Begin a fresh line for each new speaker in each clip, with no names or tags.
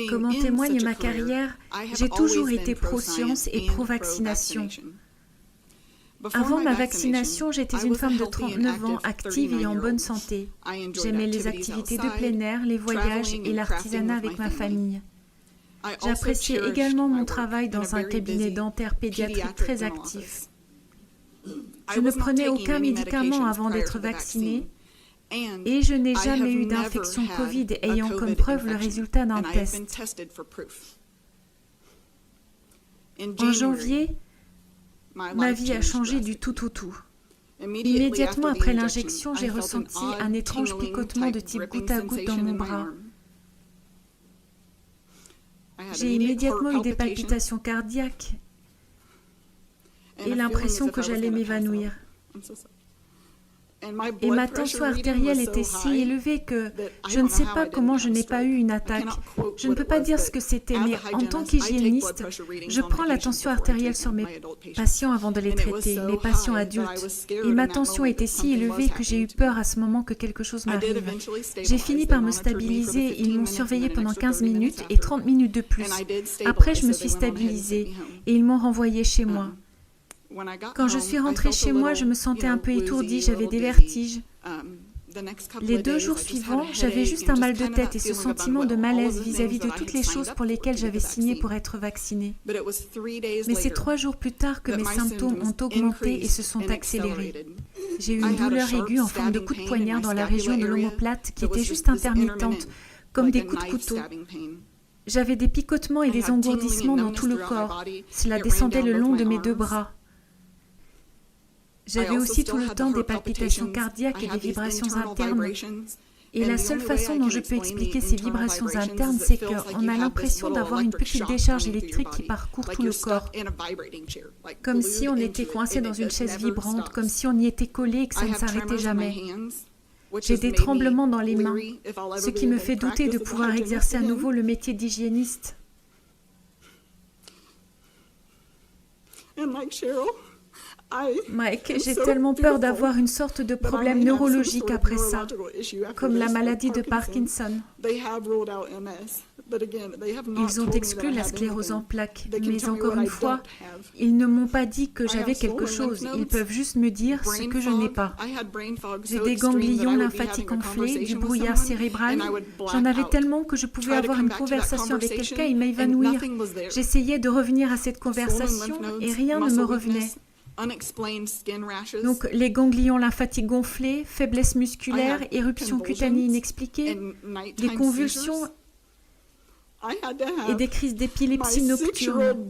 Comme en témoigne ma carrière, j'ai toujours été pro-science et pro-vaccination. Avant ma vaccination, j'étais une femme de 39 ans, active et en bonne santé. J'aimais les activités de plein air, les voyages et l'artisanat avec ma famille. J'appréciais également mon travail dans un cabinet dentaire pédiatrique très actif. Je ne prenais aucun médicament avant d'être vaccinée et je n'ai jamais eu d'infection Covid ayant comme preuve le résultat d'un test. En janvier, ma vie a changé du tout au tout. Immédiatement après l'injection, j'ai ressenti un étrange picotement de type goutte à goutte dans mon bras. J'ai immédiatement eu des palpitations cardiaques et l'impression que j'allais m'évanouir. Et ma tension artérielle était si élevée que je ne sais pas comment je n'ai pas eu une attaque. Je ne peux pas dire ce que c'était, mais en tant qu'hygiéniste, je prends la tension artérielle sur mes patients avant de les traiter, mes patients adultes. Et ma tension était si élevée que j'ai eu peur à ce moment que quelque chose m'arrive. J'ai fini par me stabiliser, ils m'ont surveillée pendant 15 minutes et 30 minutes de plus. Après, je me suis stabilisée et ils m'ont renvoyée chez moi. Quand je suis rentrée chez moi, je me sentais un peu étourdie, j'avais des vertiges. Les 2 jours suivants, j'avais juste un mal de tête et ce sentiment de malaise vis-à-vis de toutes les choses pour lesquelles j'avais signé pour être vaccinée. Mais c'est 3 jours plus tard que mes symptômes ont augmenté et se sont accélérés. J'ai eu une douleur aiguë en forme de coup de poignard dans la région de l'omoplate qui était juste intermittente, comme des coups de couteau. J'avais des picotements et des engourdissements dans tout le corps. Cela descendait le long de mes 2 bras. J'avais aussi tout le temps des palpitations cardiaques et des vibrations internes. Et la seule façon dont je peux expliquer ces vibrations internes, c'est qu'on a l'impression d'avoir une petite décharge électrique qui parcourt tout le corps. Comme si on était coincé dans une chaise vibrante, comme si on y était collé et que ça ne s'arrêtait jamais. J'ai des tremblements dans les mains, ce qui me fait douter de pouvoir exercer à nouveau le métier d'hygiéniste. Mike, j'ai tellement peur d'avoir une sorte de problème neurologique après ça, comme la maladie de Parkinson. Ils ont exclu la sclérose en plaques, mais encore une fois, ils ne m'ont pas dit que j'avais quelque chose, ils peuvent juste me dire ce que je n'ai pas. J'ai des ganglions lymphatiques enflés, du brouillard cérébral, j'en avais tellement que je pouvais avoir une conversation avec quelqu'un et m'évanouir. J'essayais de revenir à cette conversation et rien ne me revenait. Donc, les ganglions lymphatiques gonflés, faiblesse musculaire, éruption cutanée inexpliquée, des convulsions et des crises d'épilepsie nocturne.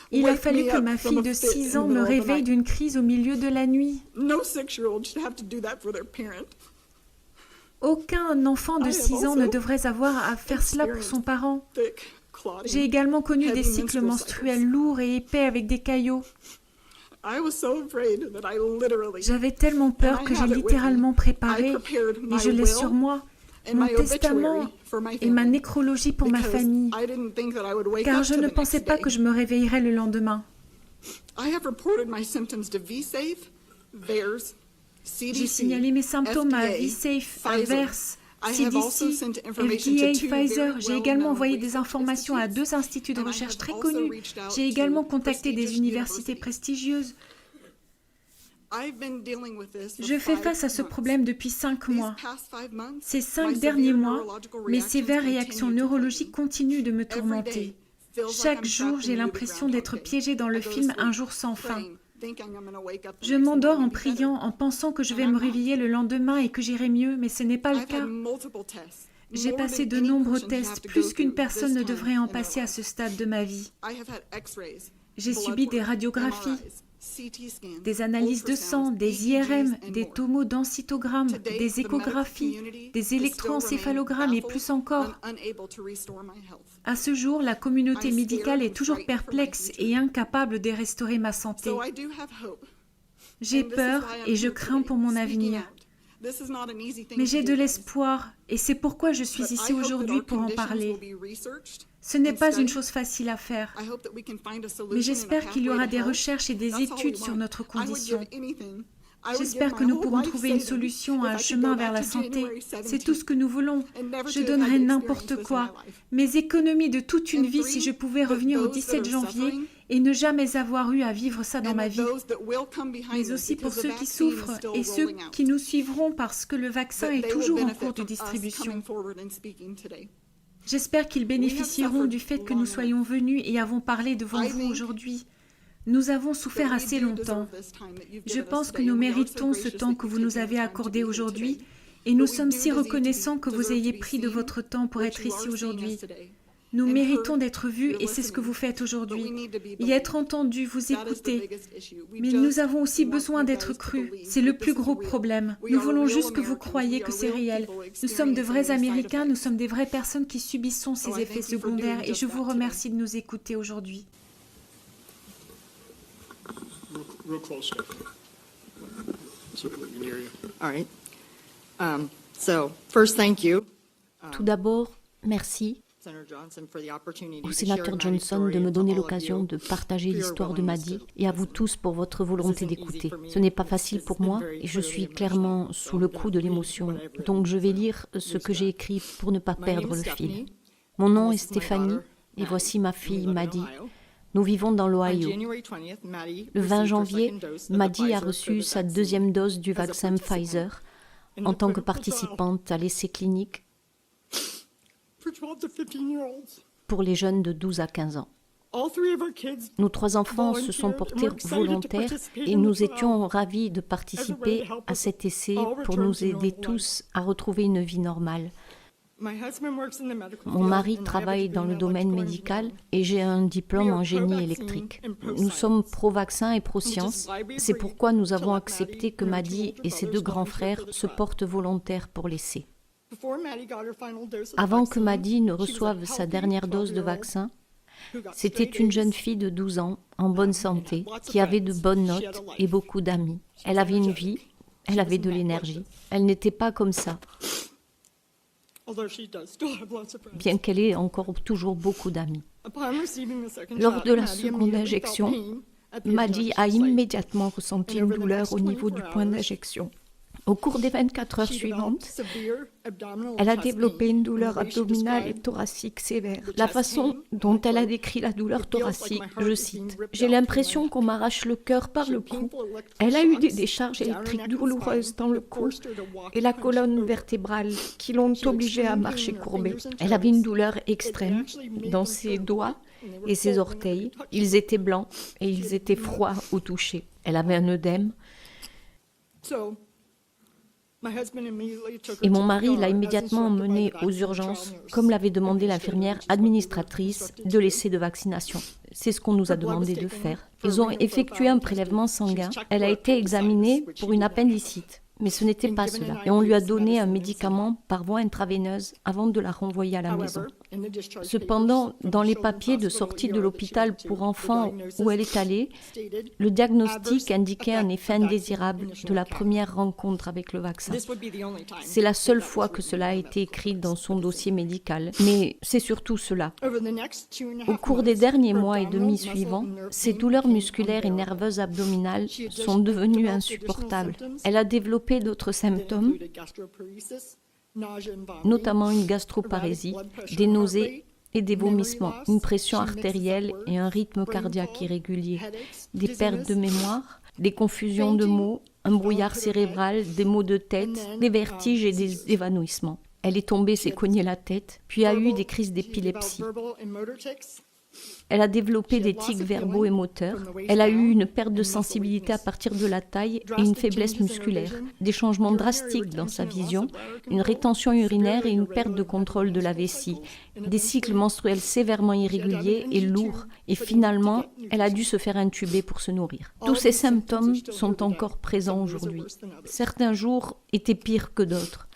Il a fallu que ma fille de 6 ans me réveille d'une crise au milieu de la nuit. Aucun enfant de 6 ans ne devrait avoir à faire cela pour son parent. J'ai également connu des cycles menstruels lourds et épais avec des caillots. J'avais tellement peur que j'ai littéralement préparé, et je l'ai sur moi, mon testament et ma nécrologie pour ma famille, car je ne pensais pas que je me réveillerais le lendemain. J'ai signalé mes symptômes à VSafe, à VERS, CDC, FDA, Pfizer. J'ai également envoyé des informations à 2 instituts de recherche très connus. J'ai également contacté des universités prestigieuses. Je fais face à ce problème depuis 5 mois. Ces 5 derniers mois, mes sévères réactions neurologiques continuent de me tourmenter. Chaque jour, j'ai l'impression d'être piégée dans le film Un jour sans fin. Je m'endors en priant, en pensant que je vais me réveiller le lendemain et que j'irai mieux, mais ce n'est pas le cas. J'ai passé de nombreux tests, plus qu'une personne ne devrait en passer à ce stade de ma vie. J'ai subi des radiographies, des analyses de sang, des IRM, des tomodensitogrammes, des échographies, des électroencéphalogrammes et plus encore. À ce jour, la communauté médicale est toujours perplexe et incapable de restaurer ma santé. J'ai peur et je crains pour mon avenir. Mais j'ai de l'espoir et c'est pourquoi je suis ici aujourd'hui pour en parler. Ce n'est pas une chose facile à faire, mais j'espère qu'il y aura des recherches et des études sur notre condition. J'espère que nous pourrons trouver une solution, un chemin vers la santé. C'est tout ce que nous voulons. Je donnerais n'importe quoi. Mes économies de toute une vie si je pouvais revenir au 17 janvier et ne jamais avoir eu à vivre ça dans ma vie. Mais aussi pour ceux qui souffrent et ceux qui nous suivront parce que le vaccin est toujours en cours de distribution. J'espère qu'ils bénéficieront du fait que nous soyons venus et avons parlé devant vous aujourd'hui. Nous avons souffert assez longtemps. Je pense que nous méritons ce temps que vous nous avez accordé aujourd'hui et nous sommes si reconnaissants que vous ayez pris de votre temps pour être ici aujourd'hui. Nous méritons d'être vus et c'est ce que vous faites aujourd'hui. Y être entendus, vous écouter. Mais nous avons aussi besoin d'être crus. C'est le plus gros problème. Nous voulons juste que vous croyiez que c'est réel. Nous sommes de vrais Américains, nous sommes des vraies personnes qui subissons ces effets secondaires et je vous remercie de nous écouter aujourd'hui.
Real close. So we can hear you.
All right. So, first, thank you.
Tout d'abord, merci au sénateur Johnson de me donner l'occasion de partager l'histoire de Maddie et à vous tous pour votre volonté d'écouter. Ce n'est pas facile pour moi et je suis clairement sous le coup de l'émotion, donc je vais lire ce que j'ai écrit pour ne pas perdre le fil. Mon nom est Stéphanie et voici ma fille Maddie. Nous vivons dans l'Ohio. Le 20 janvier, Maddie a reçu sa deuxième dose du vaccin Pfizer en tant que participante à l'essai clinique pour les jeunes de 12 à 15 ans. Nos 3 enfants se sont portés volontaires et nous étions ravis de participer à cet essai pour nous aider tous à retrouver une vie normale. Mon mari travaille dans le domaine médical et j'ai un diplôme en génie électrique. Nous sommes pro-vaccin et pro-science. C'est pourquoi nous avons accepté que Maddie et ses 2 grands frères se portent volontaires pour l'essai. Avant que Maddie ne reçoive sa dernière dose de vaccin, c'était une jeune fille de 12 ans, en bonne santé, qui avait de bonnes notes et beaucoup d'amis. Elle avait une vie, elle avait de l'énergie. Elle n'était pas comme ça. Bien qu'elle ait encore toujours beaucoup d'amis. Lors de la seconde injection, Maddie a immédiatement ressenti une douleur au niveau du point d'injection. Au cours des 24 heures suivantes, elle a développé une douleur abdominale et thoracique sévère. La façon dont elle a décrit la douleur thoracique, je cite, « J'ai l'impression qu'on m'arrache le cœur par le cou. Elle a eu des décharges électriques douloureuses dans le cou et la colonne vertébrale qui l'ont obligée à marcher courbée. Elle avait une douleur extrême dans ses doigts et ses orteils. Ils étaient blancs et ils étaient froids au toucher. Elle avait un œdème. Et mon mari l'a immédiatement emmenée aux urgences, comme l'avait demandé l'infirmière administratrice de l'essai de vaccination. C'est ce qu'on nous a demandé de faire. Ils ont effectué un prélèvement sanguin. Elle a été examinée pour une appendicite. Mais ce n'était pas cela. Et on lui a donné un médicament par voie intraveineuse avant de la renvoyer à la maison. Cependant, dans les papiers de sortie de l'hôpital pour enfants où elle est allée, le diagnostic indiquait un effet indésirable de la première rencontre avec le vaccin. C'est la seule fois que cela a été écrit dans son dossier médical, mais c'est surtout cela. Au cours des derniers mois et demi suivants, ses douleurs musculaires et nerveuses abdominales sont devenues insupportables. Elle a développé d'autres symptômes, notamment une gastroparésie, des nausées et des vomissements, une pression artérielle et un rythme cardiaque irrégulier, des pertes de mémoire, des confusions de mots, un brouillard cérébral, des maux de tête, des vertiges et des évanouissements. Elle est tombée, s'est cognée la tête, puis a eu des crises d'épilepsie. Elle a développé des tics verbaux et moteurs. Elle a eu une perte de sensibilité à partir de la taille et une faiblesse musculaire, des changements drastiques dans sa vision, une rétention urinaire et une perte de contrôle de la vessie, des cycles menstruels sévèrement irréguliers et lourds, et finalement, elle a dû se faire intuber pour se nourrir. Tous ces symptômes sont encore présents aujourd'hui. Certains jours étaient pires que d'autres.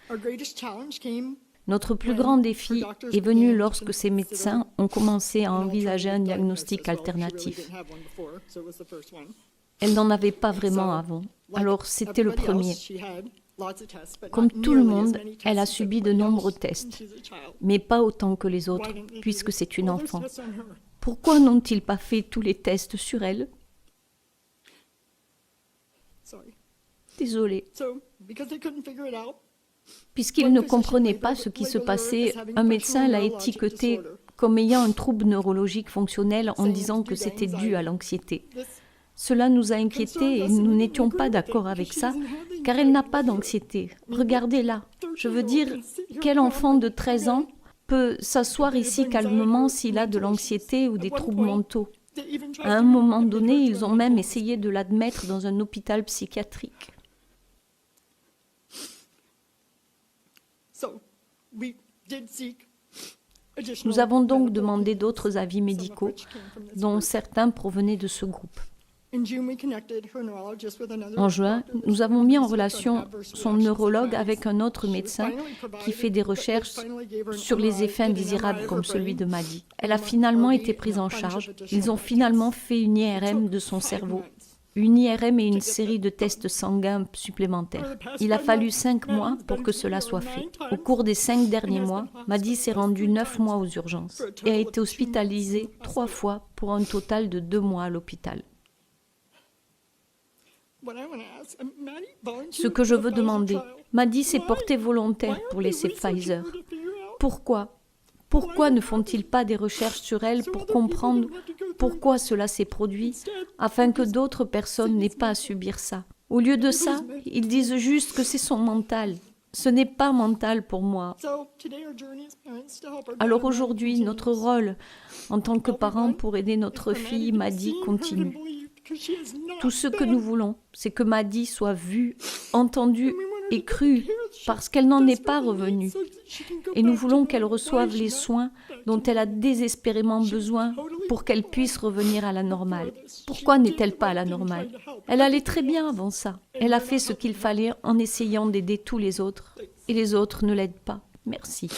Notre plus grand défi est venu lorsque ces médecins ont commencé à envisager un diagnostic alternatif. Elle n'en avait pas vraiment avant, alors c'était le premier. Comme tout le monde, elle a subi de nombreux tests, mais pas autant que les autres, puisque c'est une enfant. Pourquoi n'ont-ils pas fait tous les tests sur elle ? Désolée.
So, because they couldn't figure it out,
Puisqu'il ne comprenait pas ce qui se passait, un médecin l'a étiqueté comme ayant un trouble neurologique fonctionnel en disant que c'était dû à l'anxiété. Cela nous a inquiétés et nous n'étions pas d'accord avec ça, car elle n'a pas d'anxiété. Regardez-là. Je veux dire, quel enfant de 13 ans peut s'asseoir ici calmement s'il a de l'anxiété ou des troubles mentaux? À un moment donné, ils ont même essayé de l'admettre dans un hôpital psychiatrique.
so we did seek additional
Nous avons donc
medical
demandé
opinions,
d'autres avis
some of
médicaux,
which came from this
dont
group.
certains provenaient de ce groupe.
In June, we connected her neurologist with another
En juin,
doctor
nous avons mis en
who's
relation
research on adverse
son
reactions to
neurologue
drugs.
avec un autre
She
médecin
finally
qui
provided-
fait des recherches
finally gave her an
sur les
MRI,
effets
did an
indésirables
MRI of
comme
her
celui de
brain,
Maddy. Elle a finalement été prise en charge. Ils ont finalement fait une IRM de son cerveau. Une IRM et une série de tests sanguins supplémentaires. Il a fallu 5 mois pour que cela soit fait. Au cours des 5 derniers mois, Maddy s'est rendue 9 mois aux urgences et a été hospitalisée 3 fois pour un total de 2 mois à l'hôpital. Ce que je veux demander, Maddy s'est portée volontaire pour laisser Pfizer. Pourquoi ? Pourquoi ne font-ils pas des recherches sur elle pour comprendre pourquoi cela s'est produit, afin que d'autres personnes n'aient pas à subir ça? Au lieu de ça, ils disent juste que c'est son mental. Ce n'est pas mental pour moi. Alors aujourd'hui, notre rôle en tant que parents pour aider notre fille Maddy continue. Tout ce que nous voulons, c'est que Maddy soit vue, entendue et crue, parce qu'elle n'en est pas revenue. Et nous voulons qu'elle reçoive les soins dont elle a désespérément besoin pour qu'elle puisse revenir à la normale. Pourquoi n'est-elle pas à la normale? Elle allait très bien avant ça. Elle a fait ce qu'il fallait en essayant d'aider tous les autres. Et les autres ne l'aident pas. Merci.